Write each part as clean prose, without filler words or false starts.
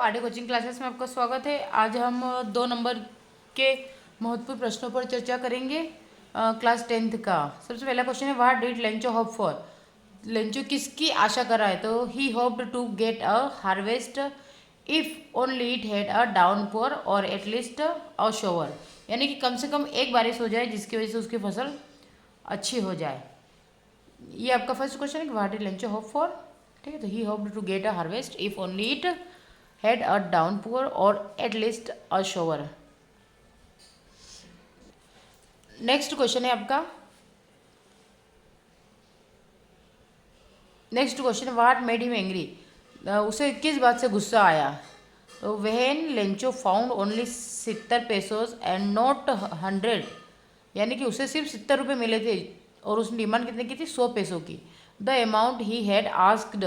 RD coaching classes में आपका स्वागत है। आज हम 2 नंबर के महत्वपूर्ण प्रश्नों पर चर्चा करेंगे। क्लास 10th का सबसे पहला क्वेश्चन है, what did Lencho hope for. Lencho किसकी आशा कर रहा है? तो he hoped to get a harvest if only it had a downpour or at least a shower, यानी कि कम से कम एक बारिश हो जाए जिसकी वजह से उसकी फसल अच्छी हो जाए। ये आपका फर्स्ट क्वेश्चन है कि what did Lencho hope for. ठीक है, तो he hoped to get a harvest if only it had a downpour or at least a shower। Next question है आपका, next question what made him angry. उसे किस बात से गुस्सा आया? तो when Lencho found only 70 pesos and not 100, यानी कि उसे सिर्फ 70 रुपये मिले थे और उसने डिमांड कितने की थी? 100 पैसों की। The amount he had asked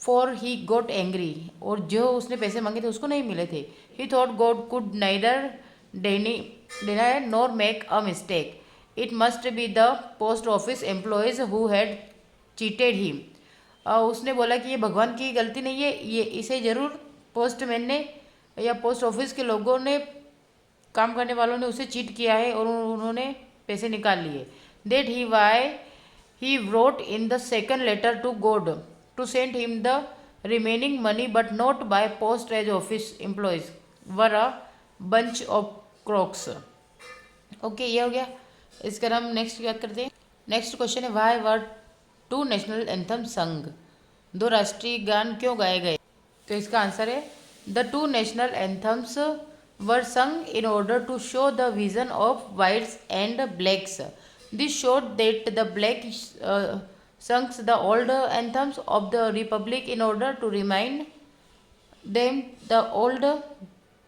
for he got angry, और जो उसने पैसे मांगे थे उसको नहीं मिले थे। ही thought God could neither deny nor make a mistake, it must be the post office employees who had cheated him. उसने बोला कि ये भगवान की गलती नहीं है, ये इसे ज़रूर पोस्टमैन ने या पोस्ट ऑफिस के लोगों ने, काम करने वालों ने उसे चीट किया है और उन्होंने पैसे निकाल लिए। That he why he wrote in the second letter to God to send him the remaining money, but not by post, as office employees were a bunch of crooks। Okay, ये हो गया। इसका हम नेक्स्ट याद करते हैं। Next question है, why were 2 national anthem संग। 2 राष्ट्रीय गान क्यों गाए गए? तो इसका आंसर है, the 2 national anthems were sung in order to show the vision of whites and blacks. This showed that the black sung the old anthems of the republic in order to remind them the old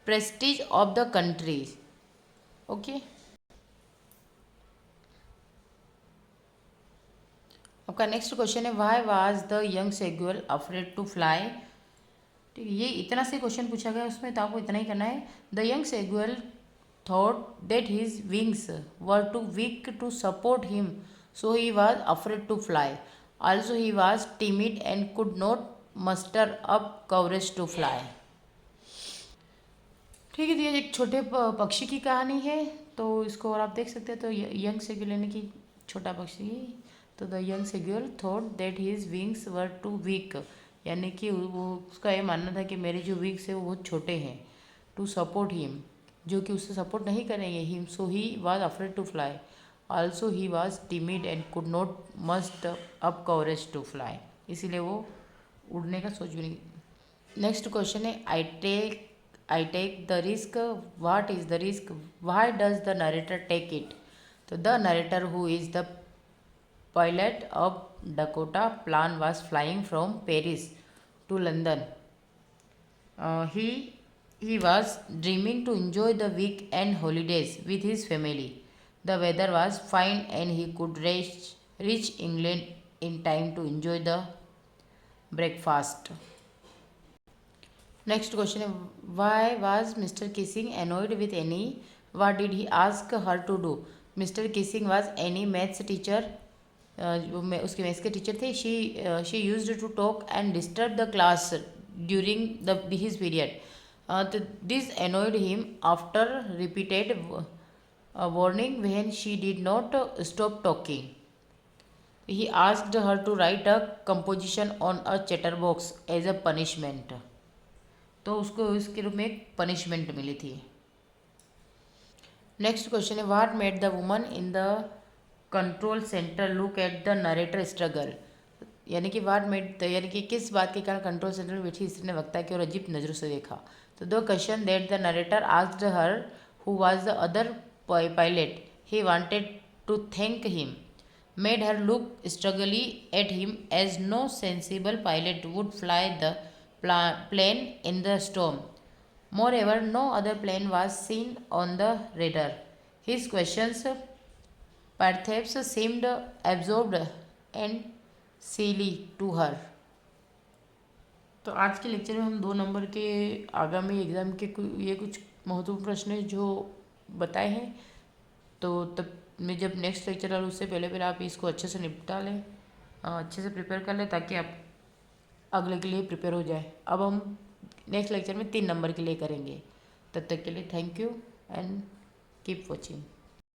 prestige of the country। Okay, आपका next question है, why was the young seagull afraid to fly. ठीक है, ये इतना से question पूछा गया उसमें, तो आपको इतना ही करना है। The young seagull thought that his wings were too weak to support him, so he was afraid to fly. Also, he was timid and could not muster up courage to fly। ठीक है, तो ये एक छोटे पक्षी की कहानी है, तो इसको और आप देख सकते हैं। तो यंग सेग्यूल यानी कि छोटा पक्षी। तो the young seagull thought that his wings were too weak, यानी कि वो उसका ये मानना था कि मेरे जो विंग्स है वो बहुत छोटे हैं। टू सपोर्ट हिम, जो कि उससे सपोर्ट नहीं करेंगे। Him, so he was afraid to fly. Also he was timid and could not muster up courage to fly, इसीलिए वो उड़ने का सोच भी नहीं। नेक्स्ट क्वेश्चन है, I take the risk, what is the risk, why does the narrator take it. तो the narrator who is the pilot of Dakota plane was flying from Paris to London. He was dreaming to enjoy the weekend holidays with his family. The weather was fine and he could reach England in time to enjoy the breakfast। Next question है, why was Mr. Kissing annoyed with Annie? What did he ask her to do? Mr. Kissing was Annie maths teacher, जो उसके maths के teacher थे। She used to talk and disturb the class during the his period. तो this annoyed him after repeated warning when she did not stop talking। He asked her to write a composition on a chatterbox as a punishment। तो उसको इसके रूप में एक punishment मिली थी। Next question है, what made the woman in the control centre look at the narrator struggle. यानी कि व्हाट मेड, यानी कि किस बात के कारण कंट्रोल सेंटर में बैठी स्त्री ने वक्ता की और अजीब नज़रों से देखा। तो the question that the narrator asked her who was the other pilot he wanted to thank him made her look strangely at him as no sensible pilot would fly the plane in the storm। Moreover, no other plane was seen on the radar। His questions perhaps seemed absorbed and silly to her। तो आज के lecture में हम 2 number के आगामी exam के ये कुछ महत्वपूर्ण प्रश्न जो बताए हैं। तो तब मैं जब नेक्स्ट लेक्चर आ उससे पहले आप इसको अच्छे से निपटा लें, अच्छे से प्रिपेयर कर लें, ताकि आप अगले के लिए प्रिपेयर हो जाए। अब हम नेक्स्ट लेक्चर में 3 नंबर के लिए करेंगे। तब तक के लिए thank you and keep watching.